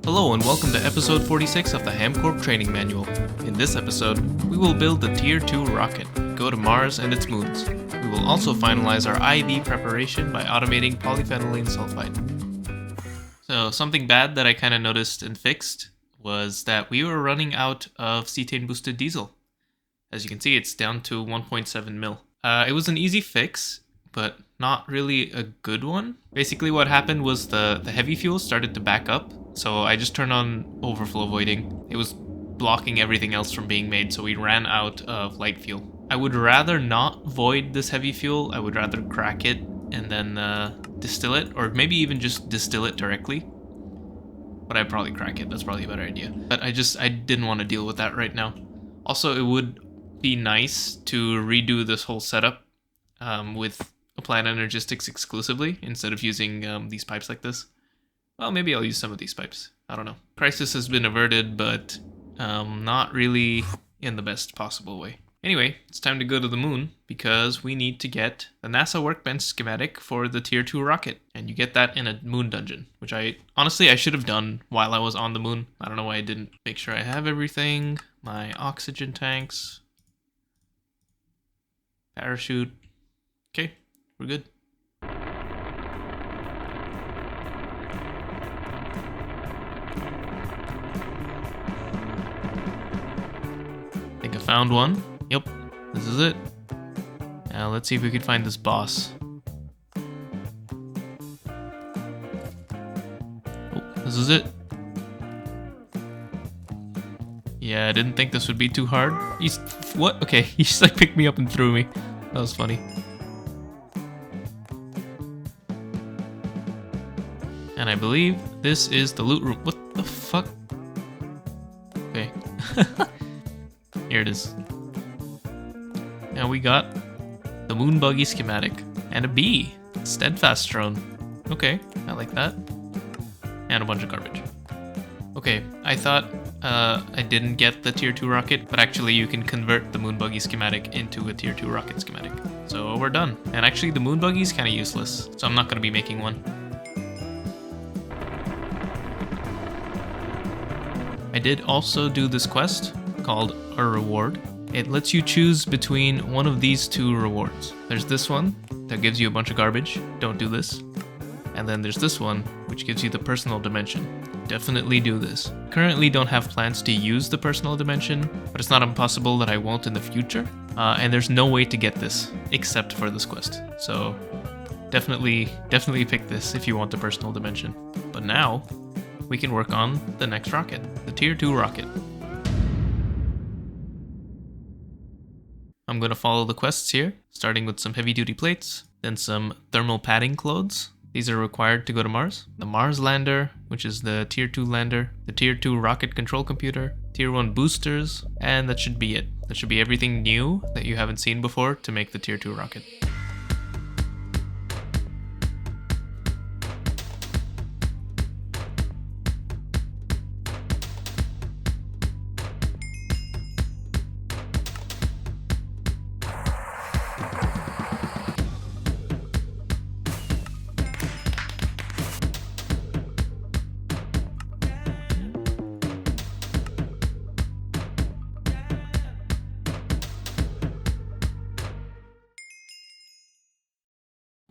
Hello and welcome to episode 46 of the HamCorp training manual. In this episode, we will build the Tier 2 rocket, go to Mars and its moons. We will also finalize our IV preparation by automating polyphenylene sulfide. So something bad that I kind of noticed and fixed was that we were running out of cetane boosted diesel. As you can see, it's down to 1.7 mil. It was an easy fix, but not really a good one. Basically what happened was the heavy fuel started to back up, so I just turned on overflow voiding. It was blocking everything else from being made, so we ran out of light fuel. I would rather not void this heavy fuel. I would rather crack it and then distill it, or maybe even just distill it directly. But I'd probably crack it, that's probably a better idea. But I didn't want to deal with that right now. Also, it would be nice to redo this whole setup with Applied Energistics exclusively instead of using these pipes like this. Well, maybe I'll use some of these pipes. I don't know. Crisis has been averted, but not really in the best possible way. Anyway, it's time to go to the moon because we need to get the NASA workbench schematic for the Tier 2 rocket. And you get that in a moon dungeon, which I should have done while I was on the moon. I don't know why I didn't. Make sure I have everything. My oxygen tanks. Parachute. Okay, we're good. I think I found one. Yep, this is it. Now let's see if we can find this boss. Oh, this is it. Yeah, I didn't think this would be too hard. What? Okay, he just like picked me up and threw me. That was funny. And I believe this is the loot room. What the fuck? Okay. Here it is. Now we got the moon buggy schematic and a bee. Steadfast drone. Okay, I like that. And a bunch of garbage. Okay, I thought I didn't get the Tier 2 rocket, but actually you can convert the moon buggy schematic into a Tier 2 rocket schematic. So we're done. And actually the moon buggy is kind of useless, so I'm not going to be making one. I did also do this quest called a reward. It lets you choose between one of these two rewards. There's this one that gives you a bunch of garbage. Don't do this. And then there's this one, which gives you the personal dimension. Definitely do this. Currently don't have plans to use the personal dimension, but it's not impossible that I won't in the future. And there's no way to get this except for this quest. So definitely pick this if you want the personal dimension. But now we can work on the next rocket, the Tier 2 rocket. I'm going to follow the quests here, starting with some heavy-duty plates, then some thermal padding clothes. These are required to go to Mars. The Mars lander, which is the Tier 2 lander, the Tier 2 rocket control computer, Tier 1 boosters, and that should be it. That should be everything new that you haven't seen before to make the Tier 2 rocket.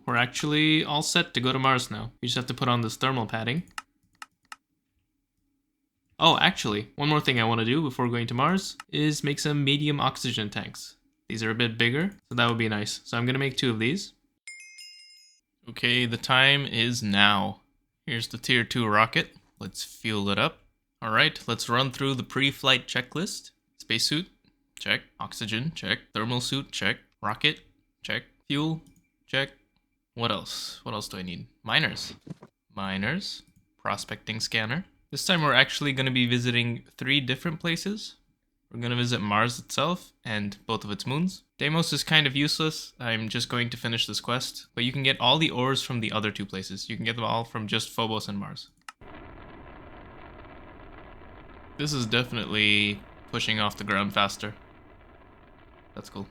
We're actually all set to go to Mars now. We just have to put on this thermal padding. Oh, actually, one more thing I want to do before going to Mars is make some medium oxygen tanks. These are a bit bigger, so that would be nice. So I'm going to make 2 of these. Okay, the time is now. Here's the Tier 2 rocket. Let's fuel it up. Alright, let's run through the pre-flight checklist. Spacesuit, check. Oxygen, check. Thermal suit, check. Rocket, check. Fuel, check. What else? What else do I need? Miners. Miners. Prospecting scanner. This time we're actually going to be visiting 3 different places. We're going to visit Mars itself and both of its moons. Deimos is kind of useless. I'm just going to finish this quest. But you can get all the ores from the other 2 places. You can get them all from just Phobos and Mars. This is definitely pushing off the ground faster. That's cool.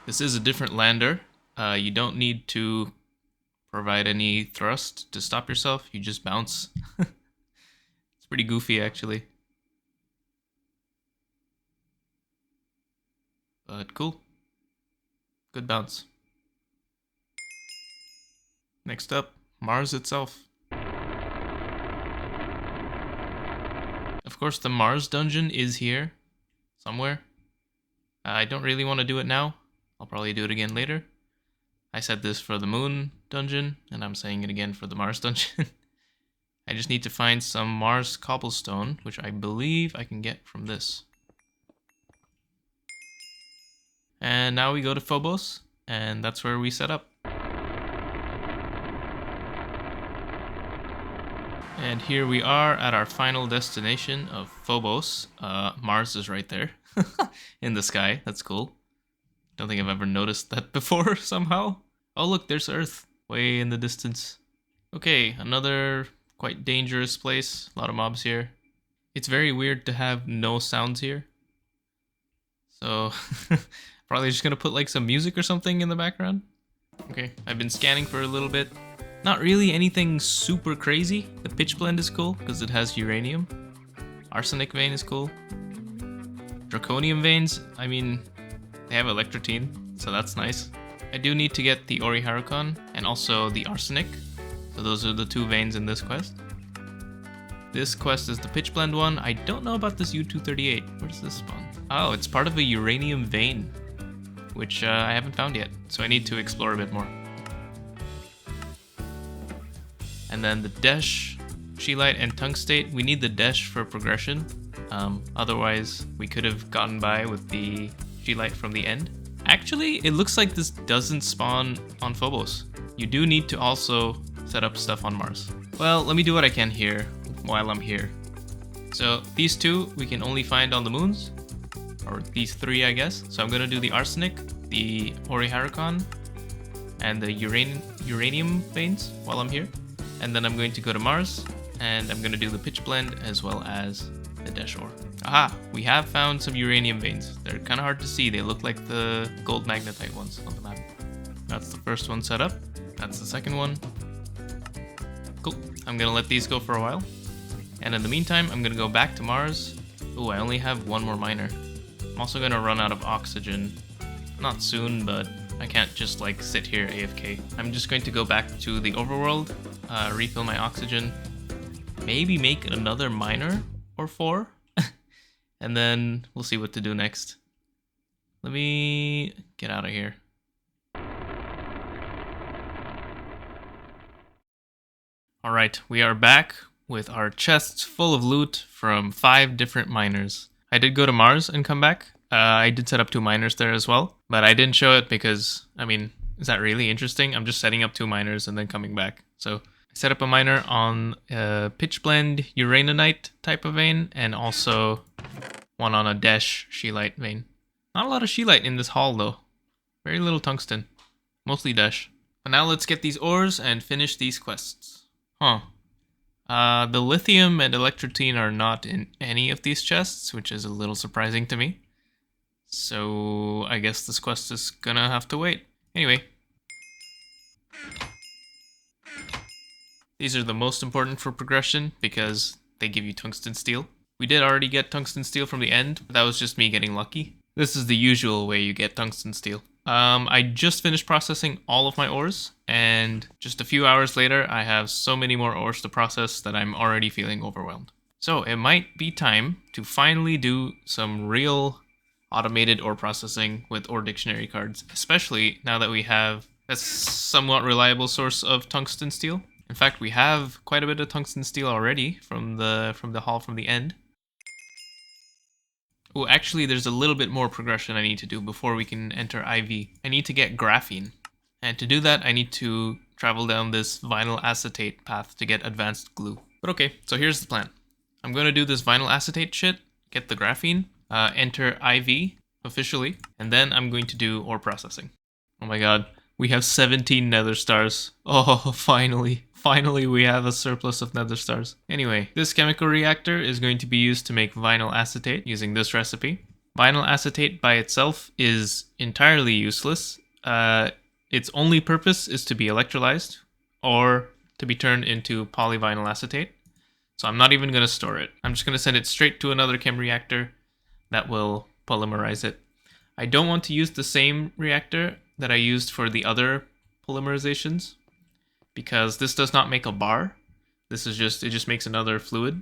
This is a different lander. You don't need to provide any thrust to stop yourself. You just bounce. It's pretty goofy, actually. But cool. Good bounce. Next up, Mars itself. Of course, the Mars dungeon is here somewhere. I don't really want to do it now. I'll probably do it again later. I said this for the Moon dungeon, and I'm saying it again for the Mars dungeon. I just need to find some Mars cobblestone, which I believe I can get from this. And now we go to Phobos, and that's where we set up. And here we are at our final destination of Phobos. Mars is right there in the sky. That's cool. Don't think I've ever noticed that before somehow. Oh look, there's Earth way in the distance. Okay, another quite dangerous place. A lot of mobs here. It's very weird to have no sounds here. So probably just gonna put like some music or something in the background. Okay, I've been scanning for a little bit. Not really anything super crazy. The pitch blend is cool because it has uranium. Arsenic vein is cool. Draconium veins, I mean, they have electrotine, so that's nice. I do need to get the Oriharicon and also the arsenic. So those are the two veins in this quest. This quest is the pitch blend one. I don't know about this U238. Where does this spawn? Oh, it's part of a uranium vein, which I haven't found yet. So I need to explore a bit more. And then the Desh, Scheelite, and Tungstate. We need the Desh for progression. Otherwise, we could have gotten by with the Scheelite from the end. Actually, it looks like this doesn't spawn on Phobos. You do need to also set up stuff on Mars. Well, let me do what I can here while I'm here. So these two we can only find on the moons. Or these three, I guess. So I'm gonna do the Arsenic, the Oriharicon, and the uranium veins while I'm here. And then I'm going to go to Mars, and I'm going to do the pitch blend as well as the Desh ore. Aha! We have found some uranium veins. They're kind of hard to see. They look like the gold magnetite ones on the map. That's the first one set up. That's the second one. Cool. I'm going to let these go for a while. And in the meantime, I'm going to go back to Mars. Oh, I only have one more miner. I'm also going to run out of oxygen. Not soon, but I can't just like sit here AFK. I'm just going to go back to the overworld, refill my oxygen, maybe make another miner or 4, and then we'll see what to do next. Let me get out of here. Alright, we are back with our chests full of loot from 5 different miners. I did go to Mars and come back. I did set up 2 miners there as well, but I didn't show it because, I mean, is that really interesting? I'm just setting up 2 miners and then coming back. So I set up a miner on a pitch blend uraninite type of vein and also one on a Desh Scheelite vein. Not a lot of Scheelite in this haul though. Very little tungsten. Mostly Desh. But now let's get these ores and finish these quests. Huh. The lithium and electrotine are not in any of these chests, which is a little surprising to me. So I guess this quest is gonna have to wait. Anyway. These are the most important for progression because they give you tungsten steel. We did already get tungsten steel from the end, but that was just me getting lucky. This is the usual way you get tungsten steel. I just finished processing all of my ores, and just a few hours later, I have so many more ores to process that I'm already feeling overwhelmed. So it might be time to finally do some real automated ore processing with ore dictionary cards, especially now that we have a somewhat reliable source of tungsten steel. In fact, we have quite a bit of tungsten steel already from the haul from the end. Oh, actually, there's a little bit more progression I need to do before we can enter IV. I need to get graphene. And to do that, I need to travel down this vinyl acetate path to get advanced glue. But okay, so here's the plan. I'm going to do this vinyl acetate shit, get the graphene, enter IV officially, and then I'm going to do ore processing. Oh my god, we have 17 nether stars. Oh, finally. Finally, we have a surplus of nether stars. Anyway, this chemical reactor is going to be used to make vinyl acetate using this recipe. Vinyl acetate by itself is entirely useless. Its only purpose is to be electrolyzed, or to be turned into polyvinyl acetate. So I'm not even going to store it. I'm just going to send it straight to another chem reactor that will polymerize it. I don't want to use the same reactor that I used for the other polymerizations because this does not make a bar. This is just, it just makes another fluid.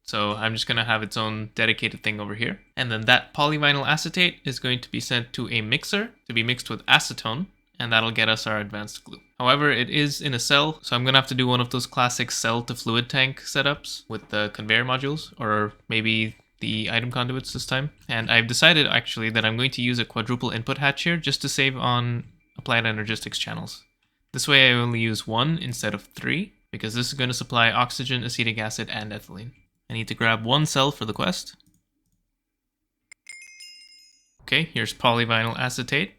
So I'm just going to have its own dedicated thing over here. And then that polyvinyl acetate is going to be sent to a mixer to be mixed with acetone, and that'll get us our advanced glue. However, it is in a cell, so I'm going to have to do one of those classic cell to fluid tank setups with the conveyor modules, or maybe the item conduits this time. And I've decided actually that I'm going to use a quadruple input hatch here just to save on applied energistics channels. This way I only use 1 instead of 3, because this is going to supply oxygen, acetic acid, and ethylene. I need to grab 1 cell for the quest. Okay, here's polyvinyl acetate.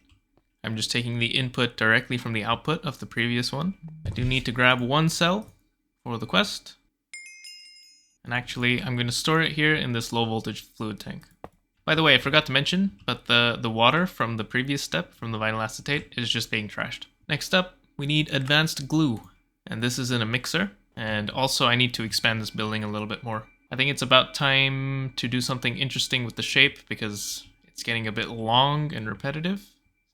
I'm just taking the input directly from the output of the previous one. I do need to grab 1 cell for the quest. And actually, I'm going to store it here in this low voltage fluid tank. By the way, I forgot to mention, but the water from the previous step, from the vinyl acetate, is just being trashed. Next up, we need advanced glue. And this is in a mixer. And also, I need to expand this building a little bit more. I think it's about time to do something interesting with the shape because it's getting a bit long and repetitive.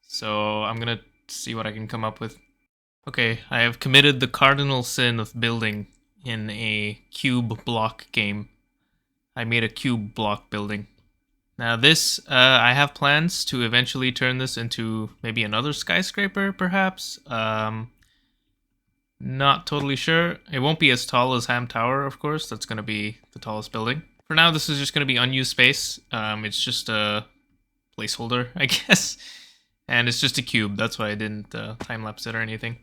So I'm gonna see what I can come up with. Okay, I have committed the cardinal sin of building in a cube block game. I made a cube block building. Now this, I have plans to eventually turn this into maybe another skyscraper, perhaps. Not totally sure. It won't be as tall as Ham Tower, of course. That's going to be the tallest building. For now, this is just going to be unused space. It's just a placeholder, I guess. And it's just a cube. That's why I didn't time-lapse it or anything.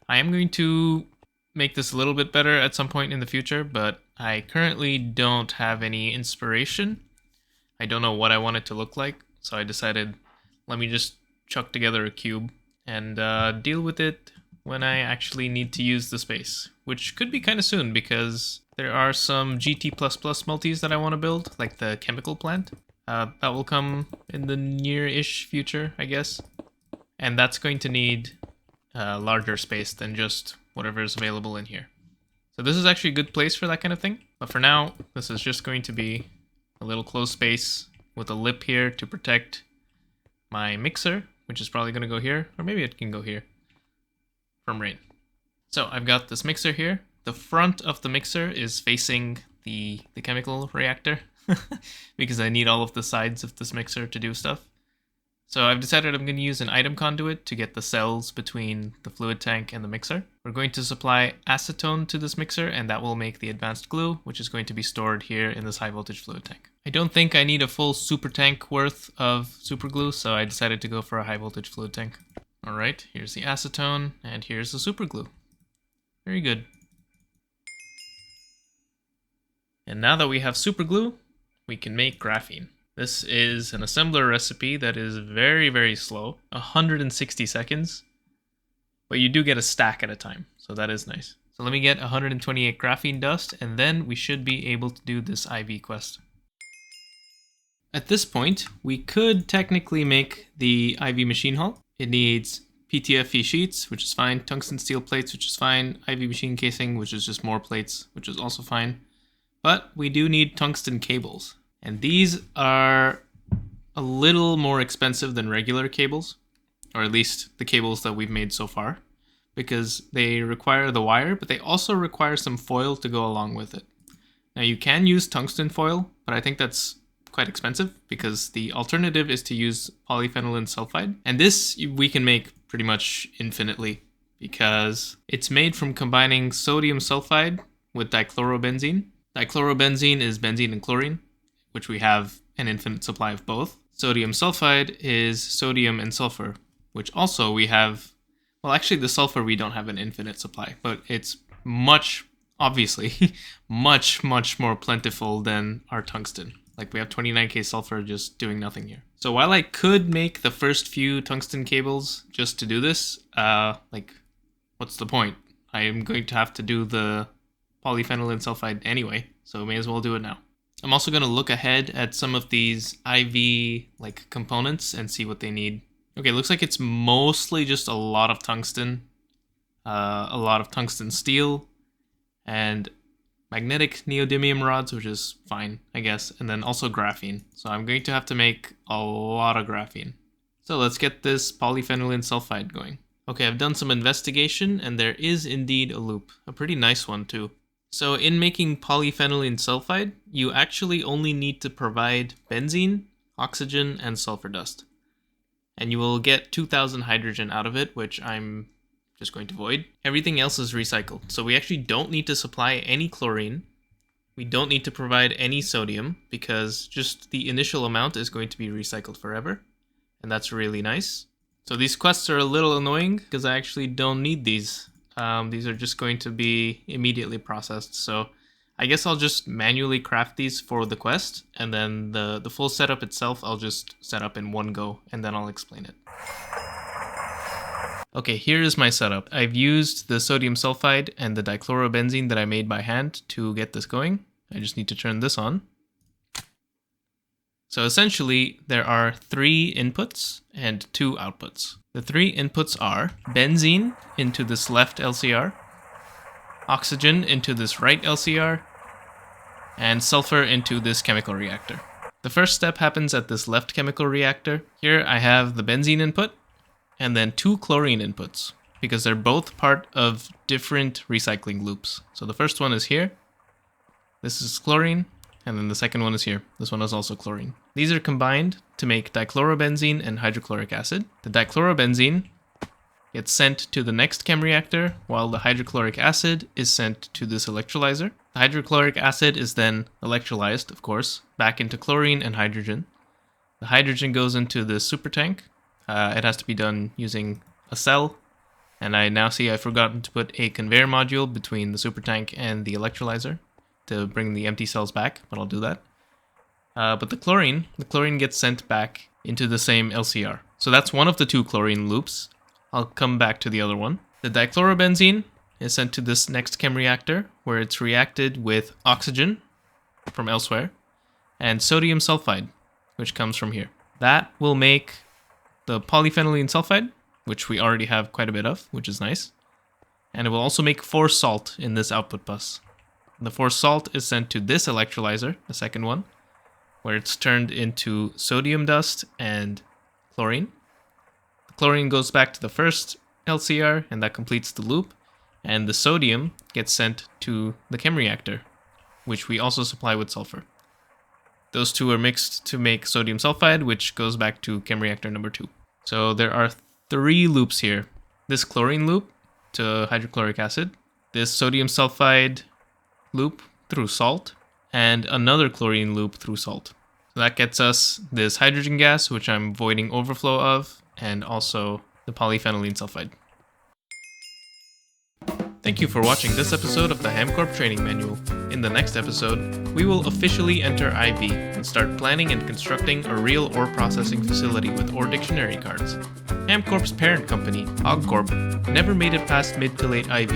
I am going to make this a little bit better at some point in the future, but I currently don't have any inspiration. I don't know what I want it to look like, so I decided, let me just chuck together a cube and deal with it when I actually need to use the space, which could be kind of soon because there are some GT++ multis that I want to build, like the chemical plant. That will come in the near-ish future, I guess. And that's going to need larger space than just whatever is available in here. So this is actually a good place for that kind of thing. But for now, this is just going to be a little closed space with a lip here to protect my mixer, which is probably going to go here, or maybe it can go here. From rain. So I've got this mixer here. The front of the mixer is facing the chemical reactor because I need all of the sides of this mixer to do stuff. So I've decided I'm going to use an item conduit to get the cells between the fluid tank and the mixer. We're going to supply acetone to this mixer and that will make the advanced glue, which is going to be stored here in this high voltage fluid tank. I don't think I need a full super tank worth of super glue, so I decided to go for a high voltage fluid tank. Alright, here's the acetone, and here's the super glue. Very good. And now that we have super glue, we can make graphene. This is an assembler recipe that is very, very slow, 160 seconds, but you do get a stack at a time, so that is nice. So let me get 128 graphene dust, and then we should be able to do this IV quest. At this point, we could technically make the IV machine hull. It needs PTFE sheets, which is fine, tungsten steel plates, which is fine, IV machine casing, which is just more plates, which is also fine. But we do need tungsten cables. And these are a little more expensive than regular cables, or at least the cables that we've made so far, because they require the wire, but they also require some foil to go along with it. Now you can use tungsten foil, but I think that's quite expensive because the alternative is to use polyphenylene sulfide. And this we can make pretty much infinitely because it's made from combining sodium sulfide with dichlorobenzene. Dichlorobenzene is benzene and chlorine, which we have an infinite supply of both. Sodium sulfide is sodium and sulfur, which also we have, well actually the sulfur we don't have an infinite supply, but it's obviously much more plentiful than our tungsten. Like we have 29k sulfur just doing nothing here. So while I could make the first few tungsten cables just to do this, what's the point? I am going to have to do the polyphenylene sulfide anyway, so may as well do it now. I'm also going to look ahead at some of these IV components and see what they need. Okay, looks like it's mostly just a lot of tungsten. a lot of tungsten steel, and magnetic neodymium rods, which is fine, I guess, and then also graphene. So I'm going to have to make a lot of graphene. So let's get this polyphenylene sulfide going. Okay, I've done some investigation, and there is indeed a loop. A pretty nice one, too. So in making polyphenylene sulfide, you actually only need to provide benzene, oxygen, and sulfur dust. And you will get 2000 hydrogen out of it, which I'm just going to void. Everything else is recycled. So we actually don't need to supply any chlorine. We don't need to provide any sodium because just the initial amount is going to be recycled forever. And that's really nice. So these quests are a little annoying because I actually don't need these. These are just going to be immediately processed. So I guess I'll just manually craft these for the quest. And then the full setup itself, I'll just set up in one go and then I'll explain it. Okay, here is my setup. I've used the sodium sulfide and the dichlorobenzene that I made by hand to get this going. I just need to turn this on. So essentially, there are 3 inputs and 2 outputs. The 3 inputs are benzene into this left LCR, oxygen into this right LCR, and sulfur into this chemical reactor. The first step happens at this left chemical reactor. Here I have the benzene input, and then 2 chlorine inputs, because they're both part of different recycling loops. So the first one is here. This is chlorine, and then the second one is here. This one is also chlorine. These are combined to make dichlorobenzene and hydrochloric acid. The dichlorobenzene gets sent to the next chem reactor, while the hydrochloric acid is sent to this electrolyzer. The hydrochloric acid is then electrolyzed, of course, back into chlorine and hydrogen. The hydrogen goes into the supertank. It has to be done using a cell, and I now see I've forgotten to put a conveyor module between the supertank and the electrolyzer to bring the empty cells back, but I'll do that. But the chlorine gets sent back into the same LCR. So that's one of the 2 chlorine loops. I'll come back to the other one. The dichlorobenzene is sent to this next chem reactor, where it's reacted with oxygen from elsewhere, and sodium sulfide, which comes from here. That will make the polyphenylene sulfide, which we already have quite a bit of, which is nice. And it will also make 4 salt in this output bus. The 4 salt is sent to this electrolyzer, the second one, where it's turned into sodium dust and chlorine. The chlorine goes back to the first LCR, and that completes the loop. And the sodium gets sent to the chem reactor, which we also supply with sulfur. Those 2 are mixed to make sodium sulfide, which goes back to chem reactor number 2. So there are 3 loops here. This chlorine loop to hydrochloric acid, this sodium sulfide loop through salt, and another chlorine loop through salt. So that gets us this hydrogen gas, which I'm voiding overflow of, and also the polyphenylene sulfide. Thank you for watching this episode of the HamCorp Training Manual. In the next episode, we will officially enter IV and start planning and constructing a real ore processing facility with ore dictionary cards. HamCorp's parent company, HamCorp, never made it past mid to late IV.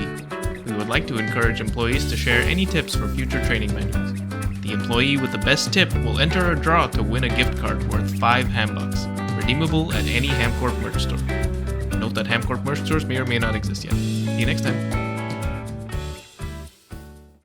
We would like to encourage employees to share any tips for future training manuals. The employee with the best tip will enter a draw to win a gift card worth 5 HamBucks, redeemable at any HamCorp merch store. Note that HamCorp merch stores may or may not exist yet. See you next time.